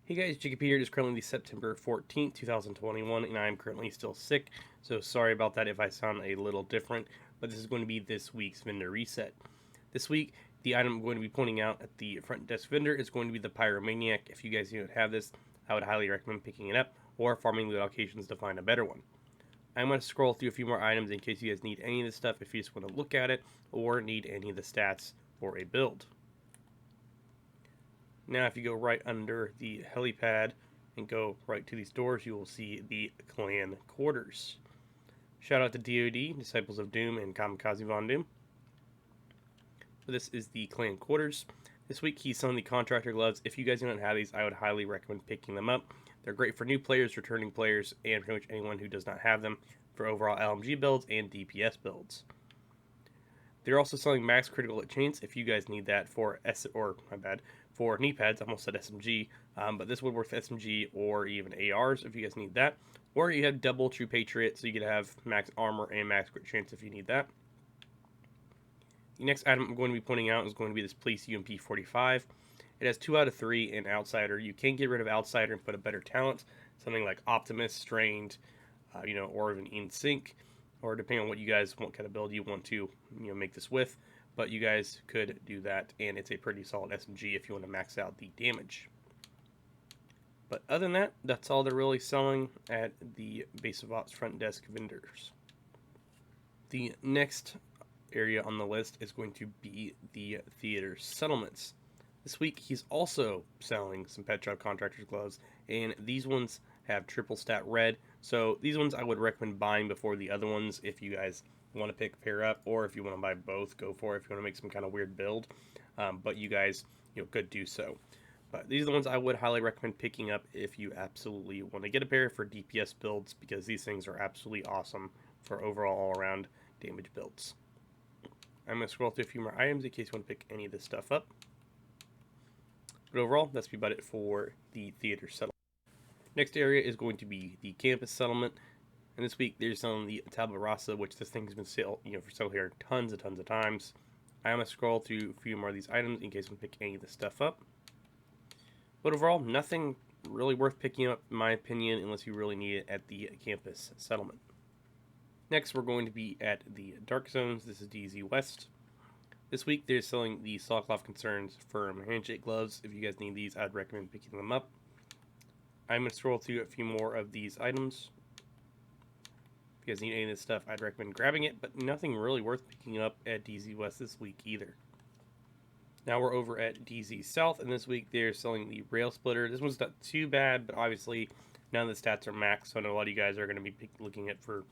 Hey guys, Jacob here. It is currently September 14th, 2021, and I'm currently still sick, so sorry about that if I sound a little different, but this is going to be this week's vendor reset. This week, the item I'm going to be pointing out at the front desk vendor is going to be the Pyromaniac. If you guys don't have this, I would highly recommend picking it up or farming loot allocations to find a better one. I'm going to scroll through a few more items in case you guys need any of this stuff if you just want to look at it or need any of the stats for a build. Now if you go right under the helipad and go right to these doors, you will see the clan quarters. Shout out to DoD, Disciples of Doom, and Kamikaze Von Doom. So this is the clan quarters. This week he's selling the contractor gloves. If you guys don't have these, I would highly recommend picking them up. They're great for new players, returning players, and pretty much anyone who does not have them for overall LMG builds and DPS builds. They're also selling max critical hit chains if you guys need that for for knee pads. I almost said SMG, but this would work for SMG or even ARs if you guys need that. Or you have double True Patriot, so you could have max armor and max crit chance if you need that. The next item I'm going to be pointing out is going to be this Police UMP 45. It has 2 out of 3 in Outsider. You can get rid of Outsider and put a better talent, something like Optimist, Strained, or even In Sync, or depending on what you guys, what kind of build you want to make this with. But you guys could do that, and it's a pretty solid SMG if you want to max out the damage. But other than that, that's all they're really selling at the Base of Ops front desk vendors. The next area on the list is going to be the theater settlements. This week he's also selling some Pet Shop Contractors gloves, and these ones have triple stat red, so these ones I would recommend buying before the other ones if you guys want to pick a pair up, or if you want to buy both, go for it if you want to make some kind of weird build, but you guys could do so. But these are the ones I would highly recommend picking up if you absolutely want to get a pair for DPS builds, because these things are absolutely awesome for overall all-around damage builds. I'm going to scroll through a few more items in case you want to pick any of this stuff up. But overall, that's about it for the theater settlement. Next area is going to be the campus settlement. And this week they're selling the Tabula Rasa, which this thing has been for sale here tons and tons of times. I'm going to scroll through a few more of these items in case you want to pick any of this stuff up. But overall, nothing really worth picking up, in my opinion, unless you really need it at the campus settlement. Next, we're going to be at the Dark Zones. This is DZ West. This week, they're selling the Sokolov Concerns Firm Handshake Gloves. If you guys need these, I'd recommend picking them up. I'm going to scroll through a few more of these items. If you guys need any of this stuff, I'd recommend grabbing it, but nothing really worth picking up at DZ West this week either. Now we're over at DZ South, and this week they're selling the Rail Splitter. This one's not too bad, but obviously none of the stats are max, so I know a lot of you guys are going to be looking at for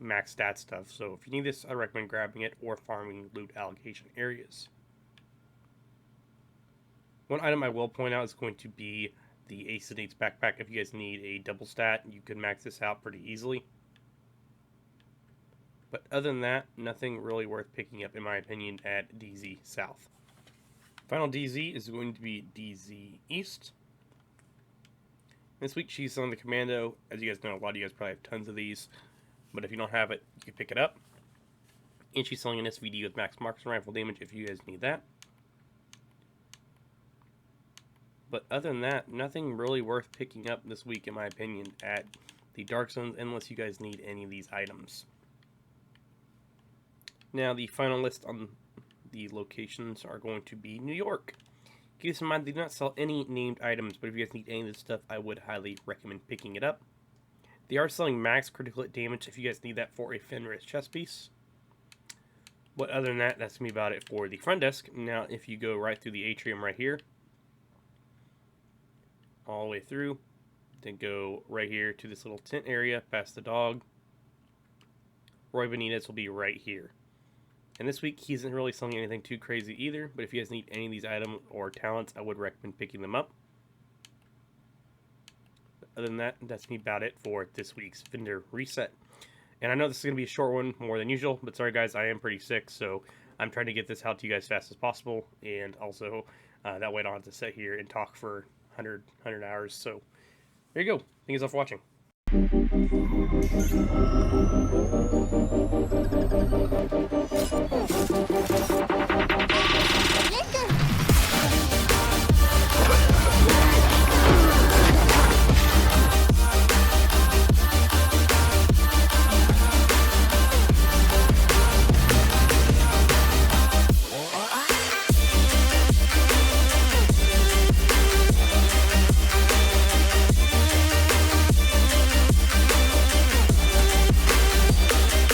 max stat stuff. So if you need this, I recommend grabbing it or farming loot allocation areas. One item I will point out is going to be the Ace of Eights backpack. If you guys need a double stat, you can max this out pretty easily. But other than that, nothing really worth picking up, in my opinion, at DZ South. Final DZ is going to be DZ East. This week she's selling the Commando. As you guys know, a lot of you guys probably have tons of these. But if you don't have it, you can pick it up. And she's selling an SVD with max marksman rifle damage if you guys need that. But other than that, nothing really worth picking up this week, in my opinion, at the Dark Zones, unless you guys need any of these items. Now, the final list on the locations are going to be New York. Keep in mind, they do not sell any named items, but if you guys need any of this stuff, I would highly recommend picking it up. They are selling max critical hit damage if you guys need that for a Fenris chest piece. But other than that, that's going to be about it for the front desk. Now, if you go right through the atrium right here, all the way through, then go right here to this little tent area, past the dog, Roy Benitez will be right here. And this week, he isn't really selling anything too crazy either, but if you guys need any of these items or talents, I would recommend picking them up. Other than that, that's me about it for this week's vendor reset. And I know this is going to be a short one, more than usual, but sorry guys, I am pretty sick, so I'm trying to get this out to you guys as fast as possible, and also that way I don't have to sit here and talk for 100 hours. So there you go. Thank you all for watching.